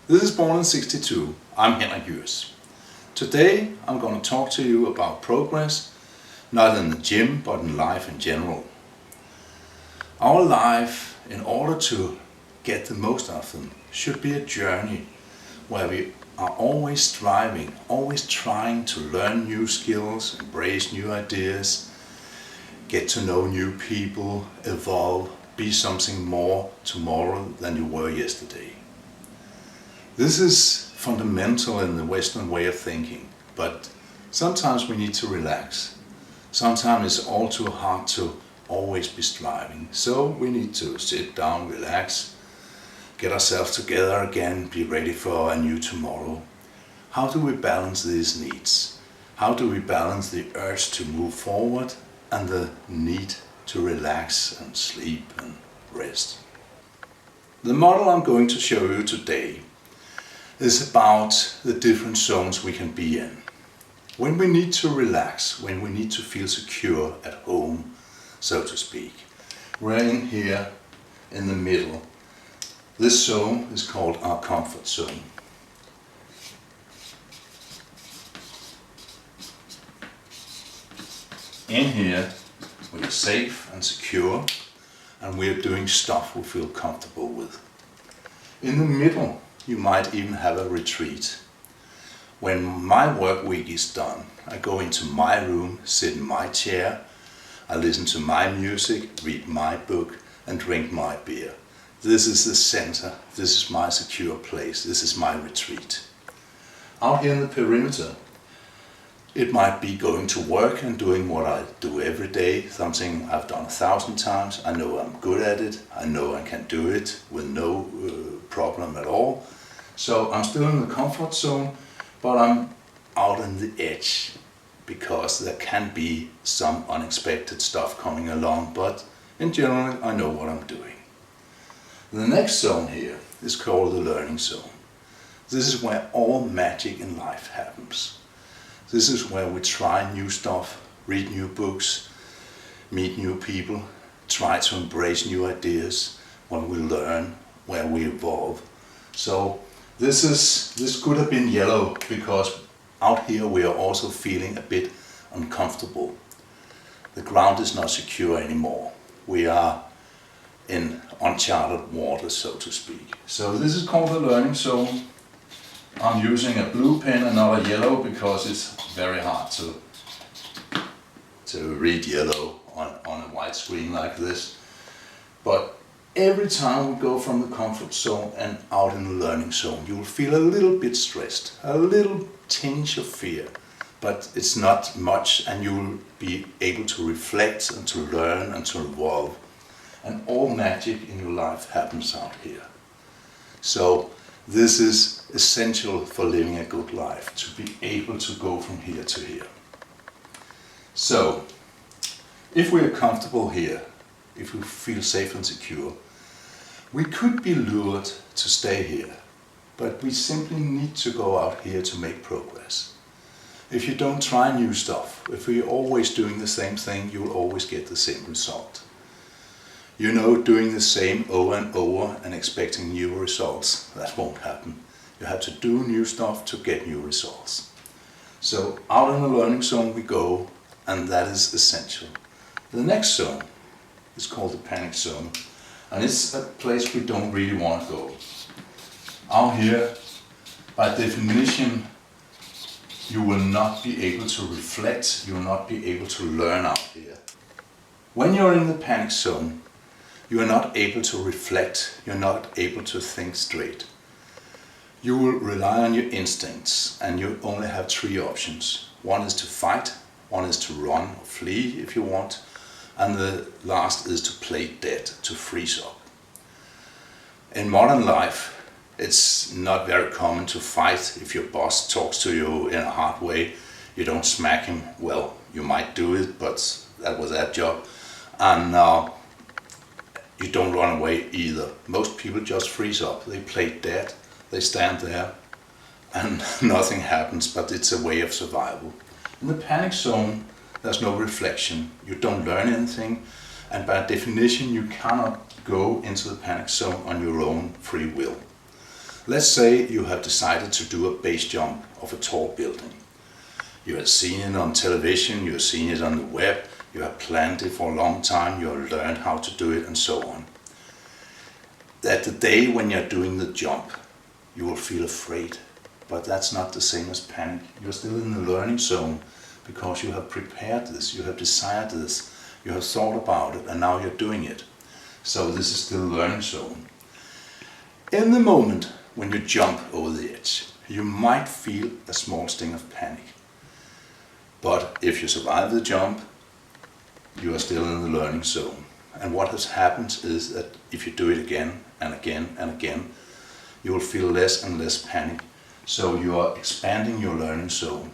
This is Born in 62. I'm Henrik Jøs. Today I'm going to talk to you about progress, not in the gym but in life in general. Our life, in order to get the most of them, should be a journey where we are always striving, always trying to learn new skills, embrace new ideas, get to know new people, evolve, be something more tomorrow than you were yesterday. This is fundamental in the Western way of thinking, but sometimes we need to relax. Sometimes it's all too hard to always be striving, so we need to sit down, relax, get ourselves together again, be ready for a new tomorrow. How do we balance these needs? How do we balance the urge to move forward and the need to relax and sleep and rest? The model I'm going to show you today is about the different zones we can be in. When we need to relax, when we need to feel secure at home, so to speak, we're in here in the middle. This zone is called our comfort zone. In here we are safe and secure, and we are doing stuff we feel comfortable with. In the middle you might even have a retreat. When my work week is done, I go into my room, sit in my chair, I listen to my music, read my book and drink my beer. This is the center, this is my secure place, this is my retreat. Out here in the perimeter, it might be going to work and doing what I do every day, something I've done 1,000 times. I know I'm good at it, I know I can do it with no problem at all. So I'm still in the comfort zone, but I'm out on the edge because there can be some unexpected stuff coming along, but in general I know what I'm doing. The next zone here is called the learning zone. This is where all magic in life happens. This is where we try new stuff, read new books, meet new people, try to embrace new ideas, where we learn, where we evolve. So this could have been yellow because out here we are also feeling a bit uncomfortable. The ground is not secure anymore. We are in uncharted waters, so to speak. So this is called the learning zone. I'm using a blue pen and not a yellow because it's very hard to read yellow on a white screen like this. But every time we go from the comfort zone and out in the learning zone, you will feel a little bit stressed, a little tinge of fear, but it's not much, and you will be able to reflect and to learn and to evolve. And all magic in your life happens out here. So this is essential for living a good life, to be able to go from here to here. So if we are comfortable here, if we feel safe and secure, we could be lured to stay here, but we simply need to go out here to make progress. If you don't try new stuff, if you're always doing the same thing, you will always get the same result. You know, doing the same over and over and expecting new results, that won't happen. You have to do new stuff to get new results. So out in the learning zone we go, and that is essential. The next zone is called the panic zone, and it's a place we don't really want to go. Out here, by definition, you will not be able to reflect, you will not be able to learn out here. When you're in the panic zone, you are not able to reflect, you're not able to think straight. You will rely on your instincts, and you only have 3 options. One is to fight, one is to run or flee if you want, and the last is to play dead, to freeze up. In modern life, it's not very common to fight. If your boss talks to you in a hard way, you don't smack him. Well, you might do it, but that was that job. And you don't run away either. Most people just freeze up. They play dead. They stand there and nothing happens, but it's a way of survival. In the panic zone, there's no reflection. You don't learn anything, and by definition, you cannot go into the panic zone on your own free will. Let's say you have decided to do a base jump of a tall building. You have seen it on television, you have seen it on the web, you have planned it for a long time, you have learned how to do it and so on. That the day when you're doing the jump, you will feel afraid, but that's not the same as panic. You're still in the learning zone because you have prepared this, you have desired this, you have thought about it, and now you're doing it. So this is still learning zone. In the moment when you jump over the edge, you might feel a small sting of panic. But if you survive the jump, you are still in the learning zone. And what has happened is that if you do it again and again and again, you will feel less and less panic. So you are expanding your learning zone.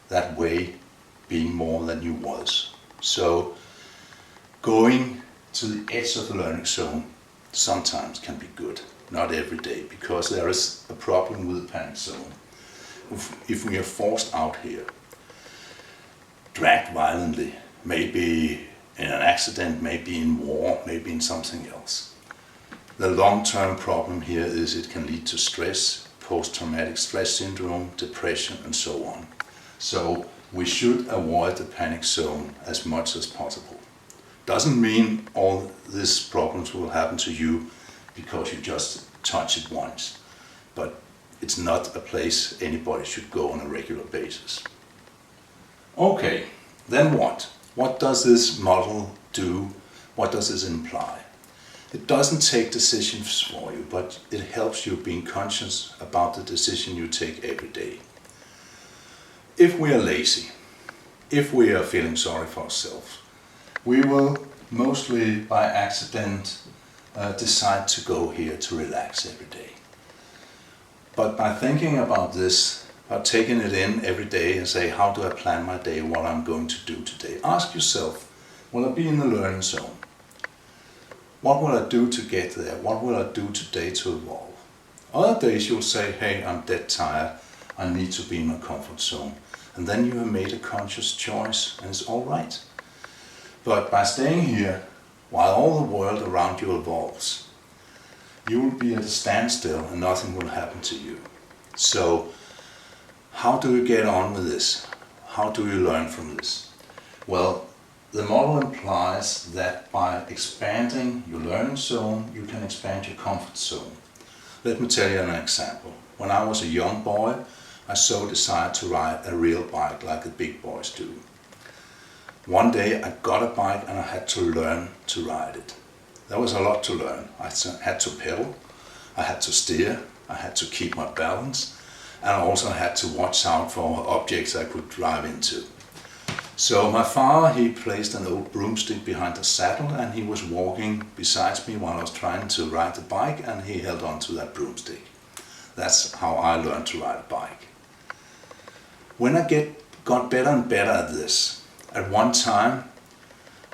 That way being more than you was. So going to the edge of the learning zone sometimes can be good, not every day, because there is a problem with the panic zone. If we are forced out here, dragged violently, maybe in an accident, maybe in war, maybe in something else. The long-term problem here is it can lead to stress, post-traumatic stress syndrome, depression, and so on. So we should avoid the panic zone as much as possible. Doesn't mean all these problems will happen to you because you just touch it once, but it's not a place anybody should go on a regular basis. Okay, then what? What does this model do? What does this imply? It doesn't take decisions for you, but it helps you being conscious about the decision you take every day. If we are lazy, if we are feeling sorry for ourselves, we will mostly by accident decide to go here to relax every day. But by thinking about this, by taking it in every day and say, how do I plan my day, what I'm going to do today? Ask yourself, will I be in the learning zone? What will I do to get there? What will I do today to evolve? Other days you'll say, hey, I'm dead tired, I need to be in my comfort zone. And then you have made a conscious choice and it's all right. But by staying here, while all the world around you evolves, you will be at a standstill and nothing will happen to you. So, how do you get on with this? How do you learn from this? Well, the model implies that by expanding your learning zone, you can expand your comfort zone. Let me tell you an example. When I was a young boy, I so desired to ride a real bike like the big boys do. One day I got a bike and I had to learn to ride it. There was a lot to learn. I had to pedal, I had to steer, I had to keep my balance, and I also had to watch out for objects I could drive into. So my father, he placed an old broomstick behind the saddle and he was walking beside me while I was trying to ride the bike, and he held on to that broomstick. That's how I learned to ride a bike. When I got better and better at this, at one time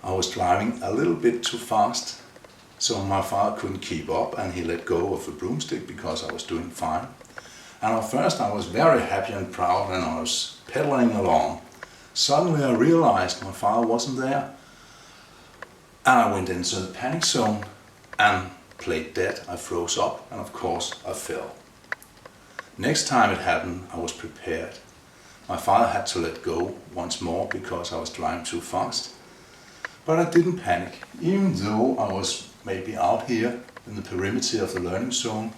I was driving a little bit too fast, so my father couldn't keep up and he let go of the broomstick because I was doing fine. And at first I was very happy and proud and I was pedaling along. Suddenly I realized my father wasn't there and I went into the panic zone and played dead. I froze up and of course I fell. Next time it happened, I was prepared. My father had to let go once more because I was driving too fast. But I didn't panic, even though I was maybe out here in the perimeter of the learning zone.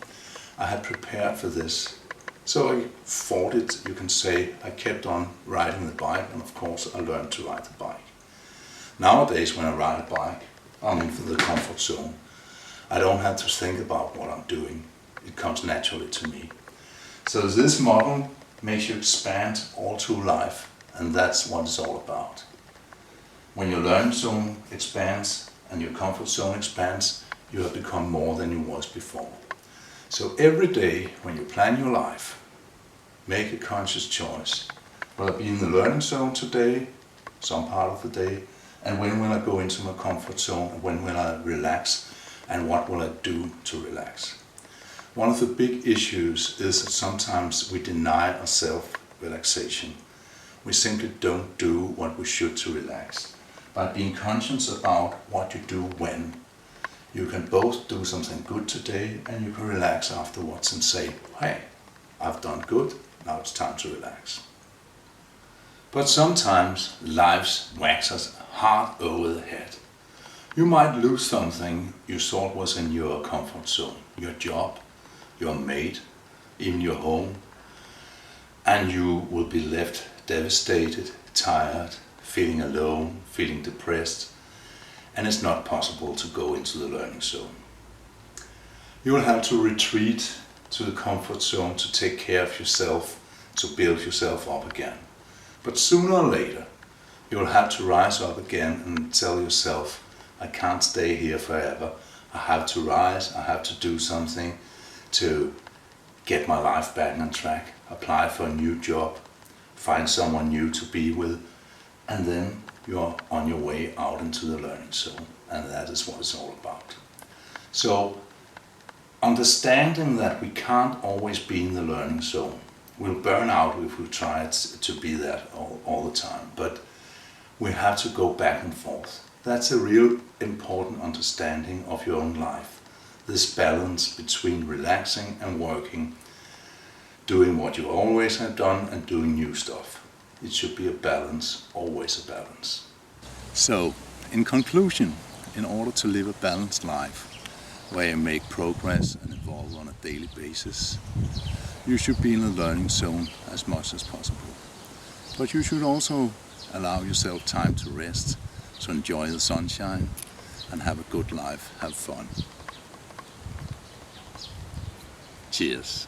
I had prepared for this. So I fought it, you can say. I kept on riding the bike and of course I learned to ride the bike. Nowadays when I ride a bike, I'm in the comfort zone. I don't have to think about what I'm doing. It comes naturally to me. So this model makes you expand all through life, and that's what it's all about. When your learning zone expands and your comfort zone expands, you have become more than you was before. So every day when you plan your life, make a conscious choice. Will I be in the learning zone today, some part of the day, and when will I go into my comfort zone, and when will I relax, and what will I do to relax? One of the big issues is that sometimes we deny ourselves relaxation. We simply don't do what we should to relax. By being conscious about what you do when, You can both do something good today and you can relax afterwards and say, hey, I've done good, now it's time to relax. But sometimes life whacks us hard over the head. You might lose something you thought was in your comfort zone, your job, your mate, even your home, and you will be left devastated, tired, feeling alone, feeling depressed, and it's not possible to go into the learning zone. You will have to retreat to the comfort zone to take care of yourself, to build yourself up again. But sooner or later, you will have to rise up again and tell yourself, I can't stay here forever. I have to rise, I have to do something to get my life back on track, apply for a new job, find someone new to be with, and then you're on your way out into the learning zone. And that is what it's all about. So, understanding that we can't always be in the learning zone. We'll burn out if we try to be that all the time, but we have to go back and forth. That's a real important understanding of your own life. This balance between relaxing and working, doing what you always have done and doing new stuff. It should be a balance, always a balance. So, in conclusion, in order to live a balanced life, where you make progress and evolve on a daily basis, you should be in the learning zone as much as possible. But you should also allow yourself time to rest, to enjoy the sunshine and have a good life, have fun. Cheers.